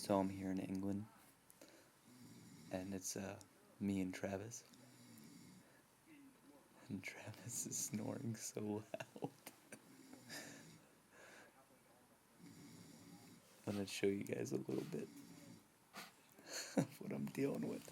So I'm here in England, and it's me and Travis. And Travis is snoring so loud. I'm gonna show you guys a little bit of what I'm dealing with.